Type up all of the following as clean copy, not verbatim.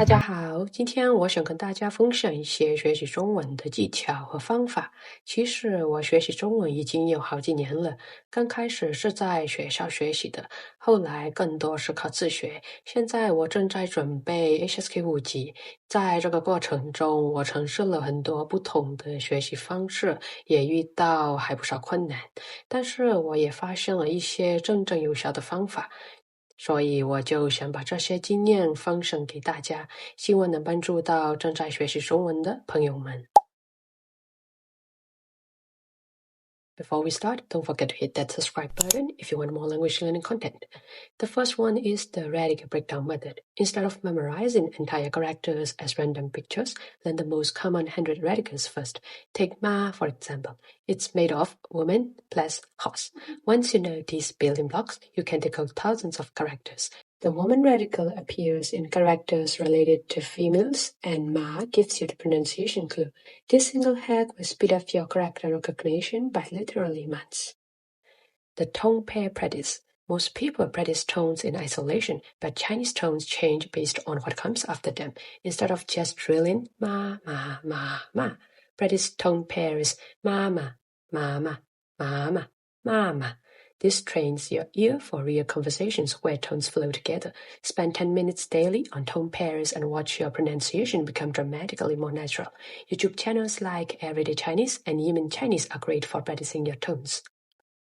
大家好，今天我想跟大家分享一些学习中文的技巧和方法。其实我学习中文已经有好几年了，刚开始是在学校学习的，后来更多是靠自学。现在我正在准备 HSK 5级，在这个过程中，我尝试了很多不同的学习方式，也遇到还不少困难，但是我也发现了一些真正有效的方法。所以我就想把这些经验分享给大家，希望能帮助到正在学习中文的朋友们。Before we start, don't forget to hit that subscribe button if you want more language learning content. The first one is the radical breakdown method. Instead of memorizing entire characters as random pictures, learn the most common 100 radicals first. Take ma, for example. It's made of woman plus horse. Once you know these building blocks, you can decode thousands of characters. The woman radical appears in characters related to females, and ma gives you the pronunciation clue. This single hack will speed up your character recognition by literally months. The tone pair practice. Most people practice tones in isolation, but Chinese tones change based on what comes after them. Instead of just drilling ma, ma, ma, ma, practice tone pairs mama, mama, mama, mama. This trains your ear for real conversations where tones flow together. Spend 10 minutes daily on tone pairs and watch your pronunciation become dramatically more natural. YouTube channels like Everyday Chinese and Yemen Chinese are great for practicing your tones.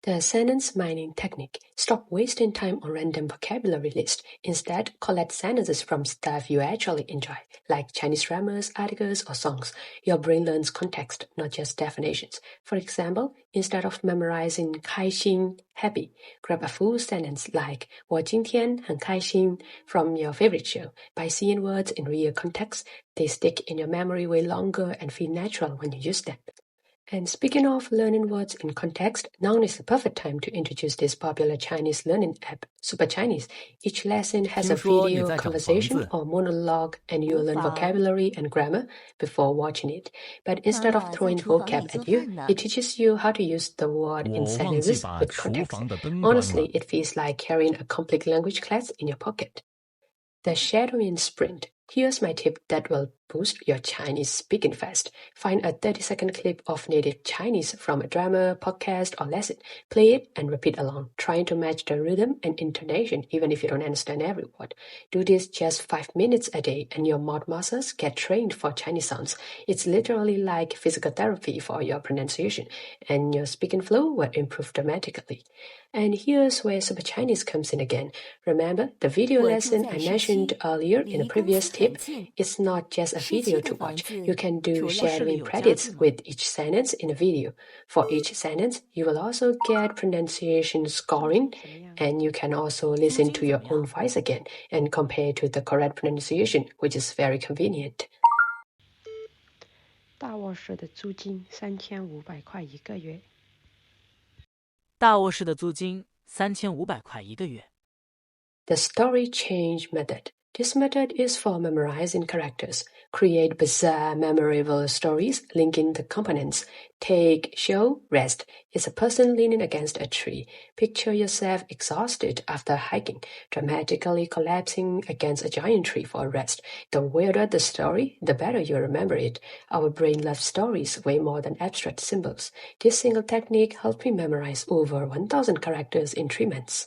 The sentence mining technique. Stop wasting time on random vocabulary lists. Instead, collect sentences from stuff you actually enjoy, like Chinese dramas, articles, or songs. Your brain learns context, not just definitions. For example, instead of memorizing 开心, happy, grab a full sentence like 我今天很开心 from your favorite show. By seeing words in real context, they stick in your memory way longer and feel natural when you use them. And speaking of learning words in context, now is the perfect time to introduce this popular Chinese learning app, Super Chinese. Each lesson has a 听说你 video, 在讲房 conversation, 子， or monologue, and you'll learn 无法。 vocabulary and grammar before watching it. But instead of 妈妈在 throwing 厨房里 vocab 做 at you, 饭呢。 it teaches you how to use the word in 我忘记 sentences 把 with 厨 context. 房的灯关 Honestly, 了。 it feels like carrying a complete language class in your pocket. The shadowing sprint. Here's my tip that will boost your Chinese speaking fast. Find a 30-second clip of native Chinese from a drama, podcast, or lesson. Play it and repeat along, trying to match the rhythm and intonation even if you don't understand every word. Do this just 5 minutes a day and your mouth muscles get trained for Chinese sounds. It's literally like physical therapy for your pronunciation, and your speaking flow will improve dramatically. And here's where Super Chinese comes in again. Remember the video 我住 lesson 在 I 市 mentioned 区， earlier in the 离公 previous 司很 tip? 近。 It's not just a 市 video 区 to 的房 watch. 子 You can do 除了市里 shadowing 有家 practice 具吗？ with each sentence in the video. For each sentence, you will also get pronunciation scoring, 什么样？ and you can also 租 listen 金 to 怎 your 么 own 样？ voice again and compare to the correct pronunciation, which is very convenient. 大卧室的租金3500块一个月。大卧室的租金3500块一个月。 The story change method. This method is for memorizing characters. Create bizarre, memorable stories linking the components. Take show rest. It's a person leaning against a tree. Picture yourself exhausted after hiking, dramatically collapsing against a giant tree for a rest. The weirder the story, the better you remember it. Our brain loves stories way more than abstract symbols. This single technique helped me memorize over 1,000 characters in 3 months.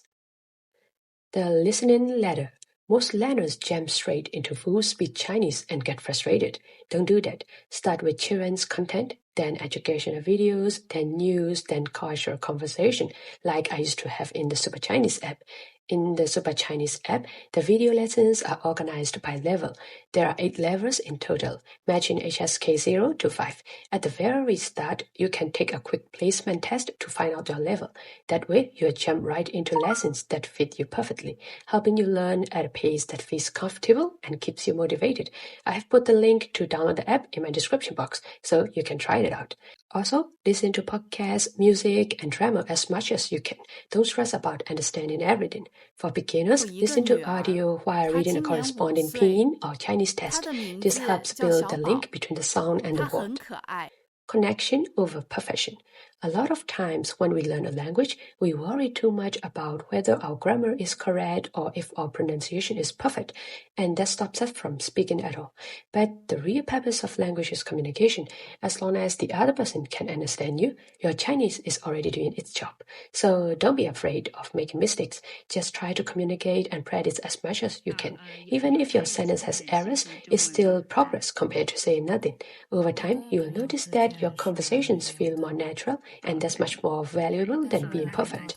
The listening ladder. Most learners jump straight into full-speed Chinese and get frustrated. Don't do that. Start with children's content, then educational videos, then news, then casual conversation, like I used to have in the Super Chinese app. In the Super Chinese app, the video lessons are organized by level. There are 8 levels in total, matching HSK 0 to 5. At the very start, you can take a quick placement test to find out your level. That way, you'll jump right into lessons that fit you perfectly, helping you learn at a pace that feels comfortable and keeps you motivated. I have put the link to download the app in my description box, so you can try it out. Also, listen to podcasts, music, and drama as much as you can. Don't stress about understanding everything. For beginners, 我一个 listen to 女儿， audio while 她 reading a 今年5 corresponding 岁， pinyin or Chinese 她 text. 的名 This 字 helps 叫 build 小 the 宝， link between the sound and 她 the 很 word. 可爱。connection over perfection. A lot of times when we learn a language, we worry too much about whether our grammar is correct or if our pronunciation is perfect, and that stops us from speaking at all. But the real purpose of language is communication. As long as the other person can understand you, your Chinese is already doing its job. So don't be afraid of making mistakes. Just try to communicate and practice as much as you can. Even if your sentence has errors, it's still progress compared to saying nothing. Over time, you will notice that your conversations feel more natural, and that's much more valuable than being perfect.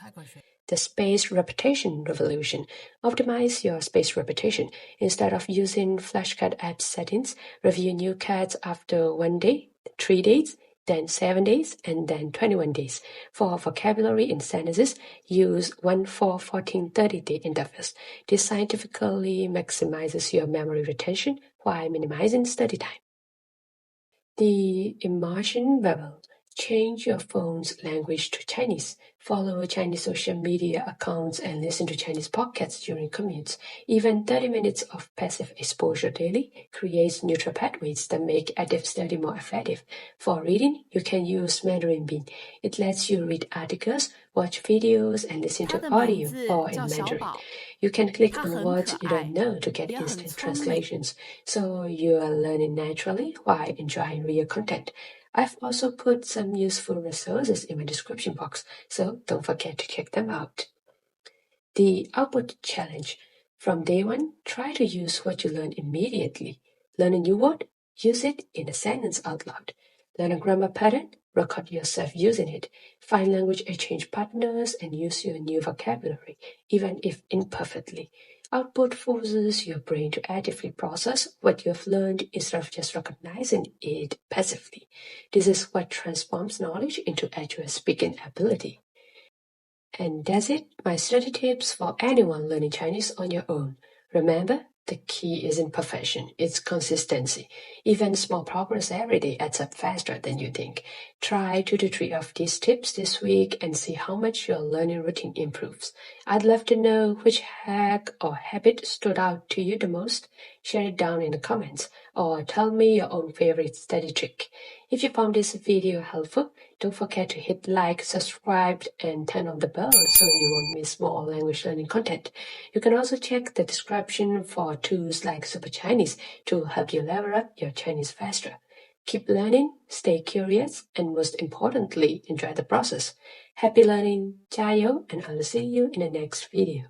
The space repetition revolution. Optimize your space repetition. Instead of using flashcard app settings, review new cards after 1 day, 3 days, then 7 days, and then 21 days. For vocabulary in sentences, use 1, 4, 14, 30-day intervals. This scientifically maximizes your memory retention while minimizing study time. The immersion level. Change your phone's language to Chinese. Follow Chinese social media accounts and listen to Chinese podcasts during commutes. Even 30 minutes of passive exposure daily creates neutral pathways that make active study more effective. For reading, you can use Mandarin Bean. It lets you read articles, watch videos, and listen to audio all in Mandarin. You can click on words you don't know to get instant translations, so you are learning naturally while enjoying real content. I've also put some useful resources in my description box, so don't forget to check them out. The output challenge. From day one, try to use what you learn immediately. Learn a new word? Use it in a sentence out loud. Learn a grammar pattern? Record yourself using it. Find language exchange partners and use your new vocabulary, even if imperfectly. Output forces your brain to actively process what you have learned instead of just recognizing it passively. This is what transforms knowledge into actual speaking ability. And that's it, my study tips for anyone learning Chinese on your own. Remember, the key isn't perfection, it's consistency. Even small progress every day adds up faster than you think. Try 2 to 3 of these tips this week and see how much your learning routine improves. I'd love to know which hack or habit stood out to you the most. Share it down in the comments or tell me your own favorite study trick. If you found this video helpful, don't forget to hit like, subscribe, and turn on the bell so you won't miss more language learning content. You can also check the description for tools like Super Chinese to help you level up your Chinese faster. Keep learning, stay curious, and most importantly, enjoy the process. Happy learning, 加油, and I'll see you in the next video.